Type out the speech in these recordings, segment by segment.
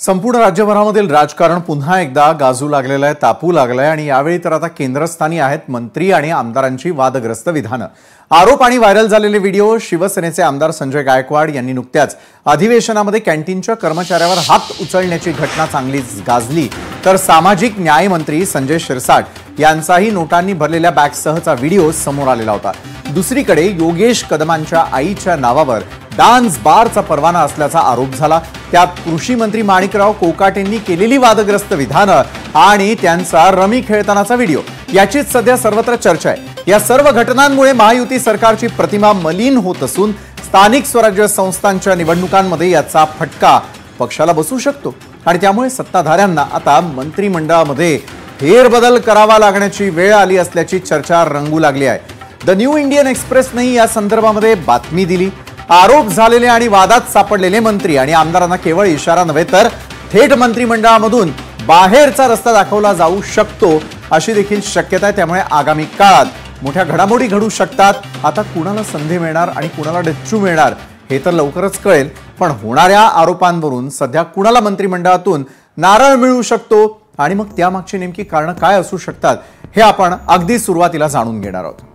संपूर्ण राज्यभरामधील राजकारण पुन्हा एकदा गाजू लागलेलं आहे, तापू लागलंय आणि यावेळी तर आता केंद्रस्थानी आहेत मंत्री आणि आमदारांची वादग्रस्त विधानं। आरोप आणि व्हायरल झालेले व्हिडिओ शिवसेनेचे आमदार संजय गायकवाड यांनी नुकत्याच अधिवेशनामध्ये कॅन्टीनच्या कर्मचाऱ्यावर हात उचलण्याची घटना चांगलीच गाजली, तर सामाजिक न्याय मंत्री संजय शिरसाट यांचाही नोटांनी भरलेल्या बॅगसहचा व्हिडिओ समोर आलेला होता। दुसरीकडे योगेश कदमांच्या आईच्या नावावर डान्स बारचा परवाना असल्याचा आरोप झाला। त्यात कृषी मंत्री माणिकराव कोकाटेंनी केलेली वादग्रस्त विधानं आणि त्यांचा रमी खेळतानाचा व्हिडिओ याचीच सध्या सर्वत्र चर्चा आहे। या सर्व घटनांमुळे महायुती सरकारची प्रतिमा मलिन होत असून स्थानिक स्वराज्य संस्थांच्या निवडणुकांमध्ये याचा फटका पक्षाला बसू शकतो आणि त्यामुळे सत्ताधाऱ्यांना आता मंत्रिमंडळामध्ये फेरबदल करावा लागण्याची वेळ आली असल्याची चर्चा रंगू लागली आहे। द न्यू इंडियन एक्सप्रेसने या संदर्भामध्ये बातमी दिली। आरोप झालेले आणि वादात सापडलेले मंत्री आणि आमदारांना केवळ इशारा नव्हे तर थेट मंत्रिमंडळामधून बाहेरचा रस्ता दाखवला जाऊ शकतो अशी देखील शक्यता आहे। त्यामुळे आगामी काळात मोठ्या घडामोडी घडू शकतात। आता कुणाला संधी मिळणार आणि कुणाला डच्चू मिळणार हे तर लवकरच कळेल, पण होणाऱ्या आरोपांवरून सध्या कुणाला मंत्रिमंडळातून नारळ मिळू शकतो आणि मग त्यामागची नेमकी कारण काय असू शकतात हे आपण अगदी सुरुवातीला जाणून घेणार आहोत।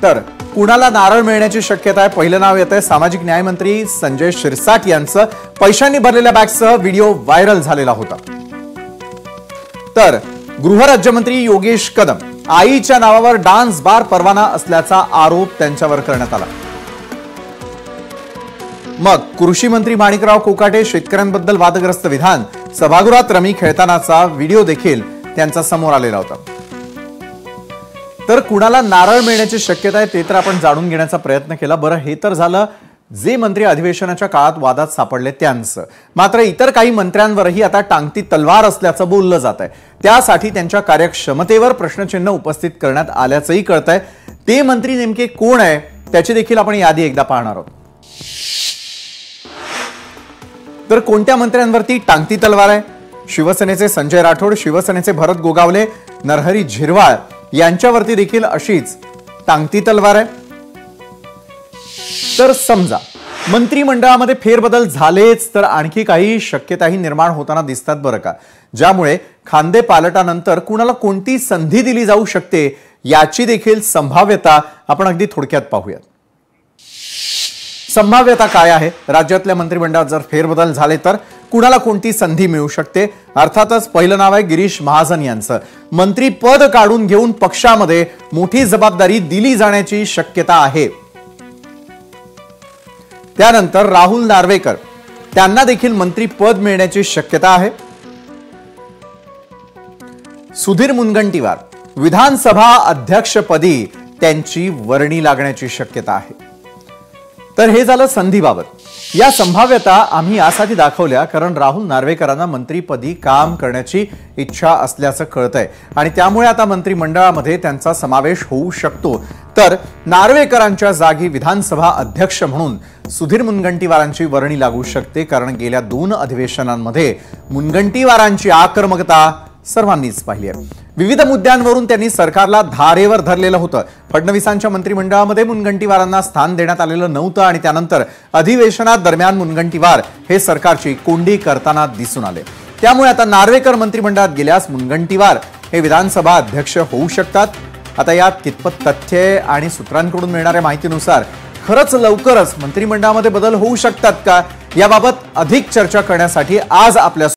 तर कुणाला नारळ मिळण्याची शक्यता आहे? पहिलं नाव येतंय सामाजिक न्याय मंत्री संजय शिरसाट यांचं। पैशांनी भरलेल्या बॅगसह व्हिडिओ व्हायरल झालेला होता। तर गृहराज्यमंत्री योगेश कदम आईच्या नावावर डान्स बार परवाना असल्याचा आरोप त्यांच्यावर करण्यात आला। मग कृषी मंत्री माणिकराव कोकाटे शेतकऱ्यांबद्दल वादग्रस्त विधान, सभागृहात रमी खेळतानाचा व्हिडिओ देखील त्यांचा समोर आलेला होता। तर कुणाला नारळ मिळण्याची शक्यता आहे ते तर आपण जाणून घेण्याचा प्रयत्न केला। बरं, हे तर झालं जे मंत्री अधिवेशनाच्या काळात वादात सापडले त्यांचं। मात्र इतर काही मंत्र्यांवरही आता टांगती तलवार असल्याचं बोललं जात आहे। त्यासाठी त्यांच्या कार्यक्षमतेवर प्रश्नचिन्ह उपस्थित करण्यात आल्याचंही कळतंय। ते मंत्री नेमके कोण आहे त्याची देखील आपण यादी एकदा पाहणार आहोत। तर कोणत्या मंत्र्यांवरती टांगती तलवार आहे? शिवसेनेचे संजय राठोड, शिवसेनेचे भरत गोगावले, नरहरी झिरवाळ यांच्यावरती देखील अशीच टांगती तलवार आहे। तर समजा मंत्रिमंडळामध्ये फेरबदल झालेच तर आणखी काही शक्यताही निर्माण होताना दिसतात बरं का, ज्यामुळे खांदे पालटानंतर कुणाला कोणती संधी दिली जाऊ शकते याची देखील संभाव्यता आपण अगदी थोडक्यात पाहूयात। संभाव्यता काय आहे? राज्यातल्या मंत्रिमंडळात जर फेरबदल झाले तर कुणाला कोणती संधी मिळू शकते? अर्थातच पहिलं नाव आहे गिरीश महाजन यांचं। मंत्रीपद काढून घेऊन पक्षामध्ये मोठी जबाबदारी दिली जाण्याची शक्यता आहे। त्यानंतर राहुल नार्वेकर, त्यांना देखील मंत्रीपद मिळण्याची शक्यता आहे। सुधीर मुनगंटीवार, विधानसभा अध्यक्षपदी त्यांची वर्णी लागण्याची शक्यता आहे। तर हे झालं संधीबाबत। या संभाव्यता आम्ही यासाठी दाखवल्या कारण राहुल नार्वेकरांना मंत्रीपदी काम करण्याची इच्छा असल्याचं कळतंय आणि त्यामुळे आता मंत्रिमंडळामध्ये त्यांचा समावेश होऊ शकतो। तर नार्वेकरांच्या जागी विधानसभा अध्यक्ष म्हणून सुधीर मुनगंटीवारांची वर्णी लागू शकते, कारण गेल्या 2 अधिवेशनांमध्ये मुनगंटीवारांची आक्रमकता सर्वांनीच पाहिली आहे। विविध मुद्द्यांवरून त्यांनी सरकारला धारेवर धरलेलं होतं। फडणवीसांच्या मंत्रिमंडळामध्ये मुनगंटीवारांना स्थान देण्यात आलेलं नव्हतं आणि त्यानंतर अधिवेशनात दरम्यान मुनगंटीवार हे सरकारची कोंडी करताना दिसून आले। त्यामुळे आता नार्वेकर मंत्रिमंडळात गेल्यास मुनगंटीवार हे विधानसभा अध्यक्ष होऊ शकतात। आता यात कितपत तथ्य आणि सूत्रांकडून मिळणाऱ्या माहितीनुसार खरंच लवकरच मंत्रिमंडळामध्ये बदल होऊ शकतात का याबाबत अधिक चर्चा करण्यासाठी आज आपल्या